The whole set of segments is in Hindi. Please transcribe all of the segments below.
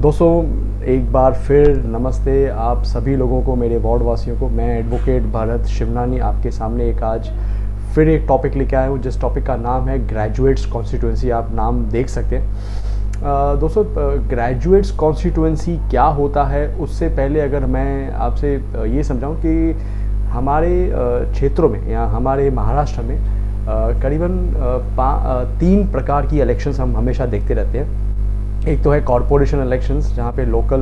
दोस्तों एक बार फिर नमस्ते आप सभी लोगों को, मेरे वार्ड वासियों को। मैं एडवोकेट भरत शिवनानी आपके सामने आज फिर एक टॉपिक लेके आया हूँ, जिस टॉपिक का नाम है ग्रेजुएट्स कॉन्स्टिट्यूएंसी। आप नाम देख सकते हैं। दोस्तों, ग्रेजुएट्स कॉन्स्टिट्यूएंसी क्या होता है उससे पहले अगर मैं आपसे ये समझाऊँ कि हमारे क्षेत्रों में या हमारे महाराष्ट्र में करीबन 3 प्रकार की इलेक्शंस हम हमेशा देखते रहते हैं। एक तो है कॉरपोरेशन इलेक्शंस, जहाँ पे लोकल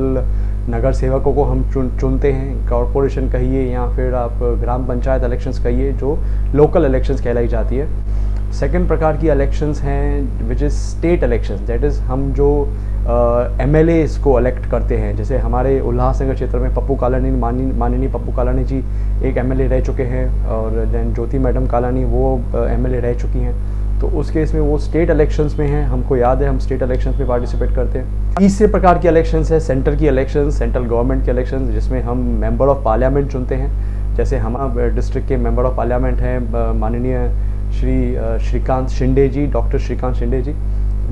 नगर सेवकों को हम चुनते हैं। कॉरपोरेशन कहिए या फिर आप ग्राम पंचायत इलेक्शंस कहिए, जो लोकल इलेक्शंस कहलाई जाती है। सेकंड प्रकार की इलेक्शंस हैं which is state elections, that is हम जो MLAs को इलेक्ट करते हैं। जैसे हमारे उल्लासनगर क्षेत्र में पप्पू कालानी, माननीय पप्पू कालानी जी एक MLA रह चुके हैं, और देन ज्योति मैडम कालानी वो MLA रह चुकी हैं। तो उस केस में वो स्टेट इलेक्शंस में हैं, हमको याद है हम स्टेट इलेक्शंस में पार्टिसिपेट करते हैं। तीसरे प्रकार की इलेक्शंस है सेंटर की इलेक्शंस, सेंट्रल गवर्नमेंट के इलेक्शंस, जिसमें हम मेंबर ऑफ पार्लियामेंट चुनते हैं। जैसे हमारे डिस्ट्रिक्ट के मेंबर ऑफ पार्लियामेंट हैं माननीय श्रीकांत शिंदे जी, डॉक्टर श्रीकांत शिंदे जी,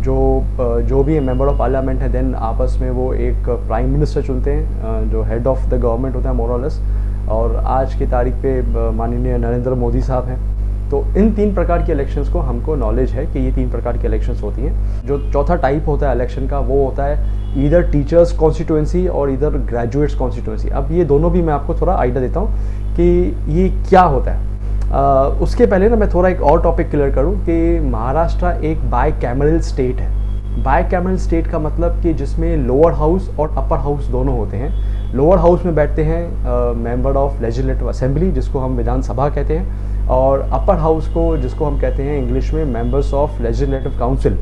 जो भी मेंबर ऑफ पार्लियामेंट है। देन आपस में वो एक प्राइम मिनिस्टर चुनते हैं, जो हेड ऑफ द गवर्नमेंट होता है मोर और लेस, और आज की तारीख पे माननीय नरेंद्र मोदी साहब हैं। तो इन 3 प्रकार के इलेक्शंस को हमको नॉलेज है कि ये 3 प्रकार की इलेक्शंस होती हैं। जो चौथा टाइप होता है इलेक्शन का, वो होता है इधर टीचर्स कॉन्स्टिट्यूएंसी और इधर ग्रेजुएट्स कॉन्स्टिट्यूएंसी। अब ये दोनों भी मैं आपको थोड़ा आइडिया देता हूँ कि ये क्या होता है। उसके पहले ना मैं थोड़ा एक और टॉपिक क्लियर करूँ कि महाराष्ट्र एक बाइकैमरल स्टेट है। बाइकैमरल स्टेट का मतलब कि जिसमें लोअर हाउस और अपर हाउस दोनों होते हैं। लोअर हाउस में बैठते हैं मेंबर ऑफ लेजिस्लेटिव असेंबली, जिसको हम विधानसभा कहते हैं, और अपर हाउस को जिसको हम कहते हैं इंग्लिश में मेंबर्स ऑफ लेजिस्लेटिव काउंसिल,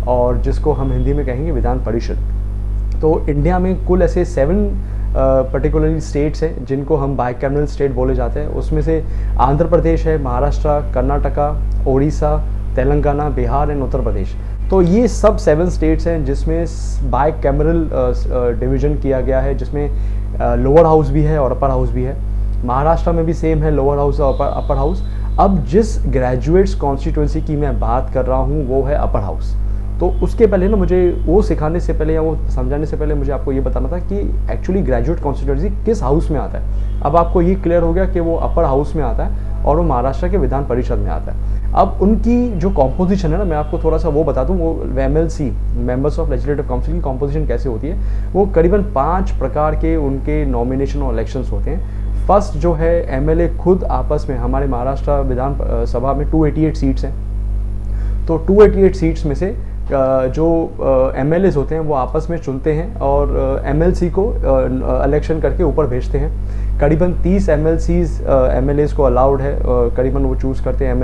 और जिसको हम हिंदी में कहेंगे विधान परिषद। तो इंडिया में कुल ऐसे 7 पर्टिकुलरली स्टेट्स हैं जिनको हम बाइकैमरल स्टेट बोले जाते हैं। उसमें से आंध्र प्रदेश है, महाराष्ट्र, कर्नाटका, उड़ीसा, तेलंगाना, बिहार एंड उत्तर प्रदेश। तो ये सब 7 स्टेट्स हैं जिसमें बाइकैमरल डिवीज़न किया गया है, जिसमें लोअर हाउस भी है और अपर हाउस भी है। महाराष्ट्र में भी सेम है, लोअर हाउस और अपर हाउस। अब जिस ग्रेजुएट्स कॉन्स्टिट्यूएंसी की मैं बात कर रहा हूँ वो है अपर हाउस। तो उसके पहले ना मुझे वो सिखाने से पहले या वो समझाने से पहले मुझे आपको ये बताना था कि एक्चुअली ग्रेजुएट कॉन्स्टिट्यूएंसी किस हाउस में आता है। अब आपको ये क्लियर हो गया कि वो अपर हाउस में आता है और वो महाराष्ट्र के विधान परिषद में आता है। अब उनकी जो कॉम्पोजिशन है ना, मैं आपको थोड़ा सा वो बता दूं, वो MLC members of legislative council की कॉम्पोजिशन कैसे होती है। वो करीबन 5 प्रकार के उनके नॉमिनेशन और इलेक्शंस होते हैं। फर्स्ट जो है MLA खुद आपस में, हमारे महाराष्ट्र विधान सभा में 288 सीट्स हैं। तो 288 सीट्स में से जो MLAs होते हैं वो आपस में चुनते हैं और MLC को इलेक्शन करके ऊपर भेजते हैं। करीबन 30 MLAs को अलाउड है, करीबन वो चूज़ करते हैं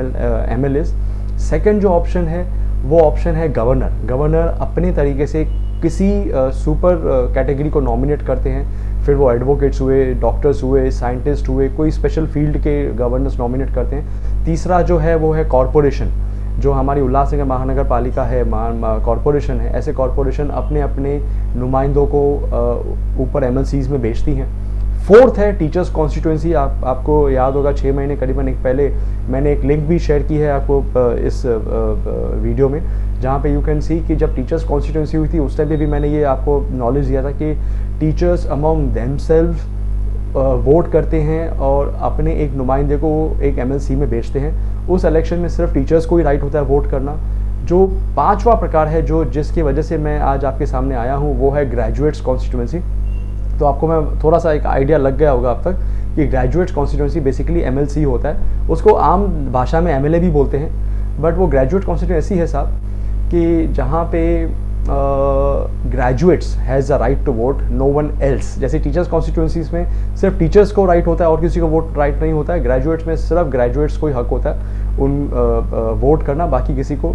MLAs। सेकंड जो ऑप्शन है वो ऑप्शन है गवर्नर। गवर्नर अपने तरीके से किसी सुपर कैटेगरी को नॉमिनेट करते हैं, फिर वो एडवोकेट्स हुए, डॉक्टर्स हुए, साइंटिस्ट हुए, कोई स्पेशल फील्ड के गवर्नर्स नॉमिनेट करते हैं। तीसरा जो है वो है कॉरपोरेशन, जो हमारी उल्लासनगर महानगर पालिका है, कॉरपोरेशन है। ऐसे कॉरपोरेशन अपने अपने नुमाइंदों को ऊपर MLCs में भेजती हैं। फोर्थ है टीचर्स कॉन्स्टिट्यूएंसी। आपको याद होगा 6 महीने करीबन एक पहले मैंने एक लिंक भी शेयर की है आपको इस वीडियो में, जहाँ पे यू कैन सी कि जब टीचर्स कॉन्स्टिट्यूएंसी हुई थी उस टाइम पे भी मैंने ये आपको नॉलेज दिया था कि टीचर्स अमॉन्ग देमसेल्व्स वोट करते हैं और अपने एक नुमाइंदे को एक MLC में भेजते हैं। उस इलेक्शन में सिर्फ टीचर्स को ही राइट होता है वोट करना। जो 5वां प्रकार है, जो जिसकी वजह से मैं आज आपके सामने आया हूँ, वो है ग्रेजुएट्स कॉन्स्टिट्यूएंसी। तो आपको मैं थोड़ा सा एक आइडिया लग गया होगा अब तक कि ग्रेजुएट्स कॉन्स्टिट्यूएंसी बेसिकली MLC होता है। उसको आम भाषा में MLA भी बोलते हैं, बट वो ग्रेजुएट कॉन्स्टिट्यूएंसी है साहब कि जहाँ पे graduates has a right to vote, no one else. जैसे टीचर्स कॉन्स्टिट्यूएंसीज में सिर्फ टीचर्स को राइट होता है और किसी को वोट राइट नहीं होता है। ग्रेजुएट्स में सिर्फ ग्रेजुएट्स को ही हक होता है वोट करना, बाकी किसी को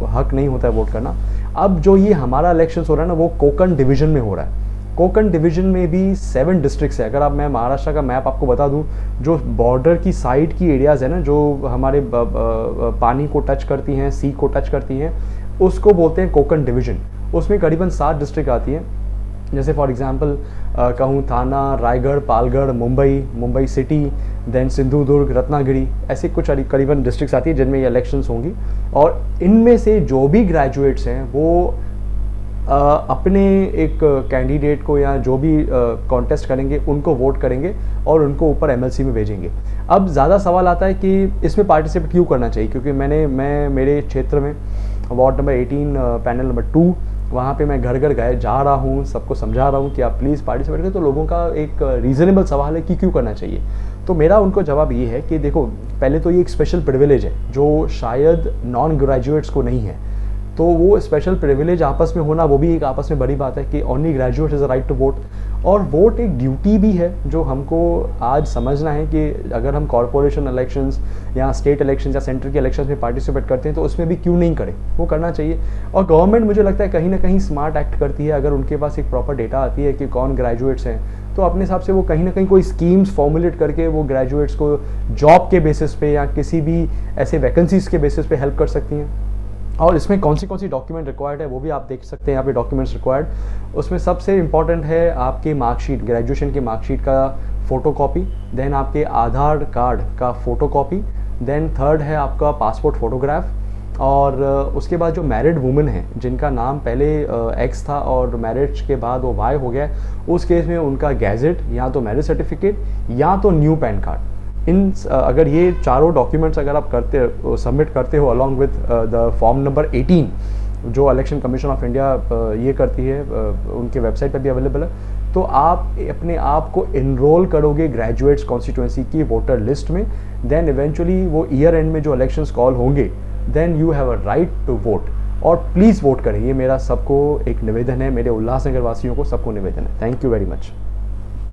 हक नहीं होता है वोट करना। अब जो ये हमारा इलेक्शन हो रहा है ना, वो कोंकण डिवीजन में हो रहा है। कोंकण डिवीजन में भी 7 डिस्ट्रिक्ट्स है। अगर आप मैं महाराष्ट्र का मैप आपको बता दूं, जो बॉर्डर की साइड की एरियाज़ है ना, जो हमारे पानी को टच करती हैं, सी को टच करती हैं, उसको बोलते हैं कोंकण डिवीजन। उसमें करीबन 7 डिस्ट्रिक्ट आती हैं। जैसे फॉर एग्जांपल कहूँ थाना, रायगढ़, पालगढ़, मुंबई सिटी, देन सिंधुदुर्ग, रत्नागिरी, ऐसे कुछ करीबन डिस्ट्रिक्ट्स आती है जिनमें ये इलेक्शंस होंगी। और इनमें से जो भी ग्रेजुएट्स हैं वो अपने एक कैंडिडेट को या जो भी कॉन्टेस्ट करेंगे उनको वोट करेंगे और उनको ऊपर एमएलसी में भेजेंगे। अब ज़्यादा सवाल आता है कि इसमें पार्टिसिपेट क्यों करना चाहिए, क्योंकि मैं मेरे क्षेत्र में वार्ड नंबर 18 पैनल नंबर 2 वहाँ पे मैं घर घर गए जा रहा हूँ, सबको समझा रहा हूँ कि आप प्लीज़ पार्टिसिपेट करें। तो लोगों का एक रीज़नेबल सवाल है कि क्यों करना चाहिए। तो मेरा उनको जवाब ये है कि देखो, पहले तो ये एक स्पेशल प्रिविलेज है जो शायद नॉन ग्रेजुएट्स को नहीं है। तो वो स्पेशल प्रिविलेज आपस में होना वो भी एक आपस में बड़ी बात है कि only graduate is a right to vote. और वोट एक ड्यूटी भी है जो हमको आज समझना है कि अगर हम कॉरपोरेशन इलेक्शंस या स्टेट इलेक्शंस या सेंटर के इलेक्शंस में पार्टिसिपेट करते हैं तो उसमें भी क्यों नहीं करें, वो करना चाहिए। और गवर्नमेंट मुझे लगता है कहीं ना कहीं स्मार्ट एक्ट करती है। अगर उनके पास एक प्रॉपर डेटा आती है कि कौन ग्रेजुएट्स हैं, तो अपने हिसाब से वो कहीं ना कहीं कोई स्कीम्स फॉर्मुलेट करके वो ग्रेजुएट्स को जॉब के बेसिस पे या किसी भी ऐसे वैकेंसीज के बेसिस पे हेल्प कर सकती हैं। और इसमें कौन सी डॉक्यूमेंट रिक्वायर्ड है वो भी आप देख सकते हैं यहाँ पे डॉक्यूमेंट्स रिक्वायर्ड। उसमें सबसे इंपॉर्टेंट है आपकी मार्कशीट, ग्रेजुएशन की मार्कशीट का फ़ोटोकॉपी, देन आपके आधार कार्ड का फ़ोटोकॉपी, देन थर्ड है आपका पासपोर्ट फ़ोटोग्राफ। और उसके बाद जो मैरिड वुमेन हैं जिनका नाम पहले एक्स था और मैरिज के बाद वो वाई हो गया, उस केस में उनका गैजेट या तो मैरिज सर्टिफिकेट या तो न्यू पैन कार्ड। अगर ये चारों डॉक्यूमेंट्स अगर आप सबमिट करते हो along with the form number 18 जो इलेक्शन कमीशन ऑफ इंडिया ये करती है, उनके वेबसाइट पर भी अवेलेबल है, तो आप अपने आप को इनरोल करोगे ग्रेजुएट्स कॉन्स्टिट्यूंसी की वोटर लिस्ट में। देन इवेंचुअली वो ईयर एंड में जो इलेक्शंस कॉल होंगे, then you have a right to vote. और प्लीज़ वोट करें, ये मेरा सबको एक निवेदन है, मेरे उल्लासनगर वासियों को सबको निवेदन है। Thank you very much.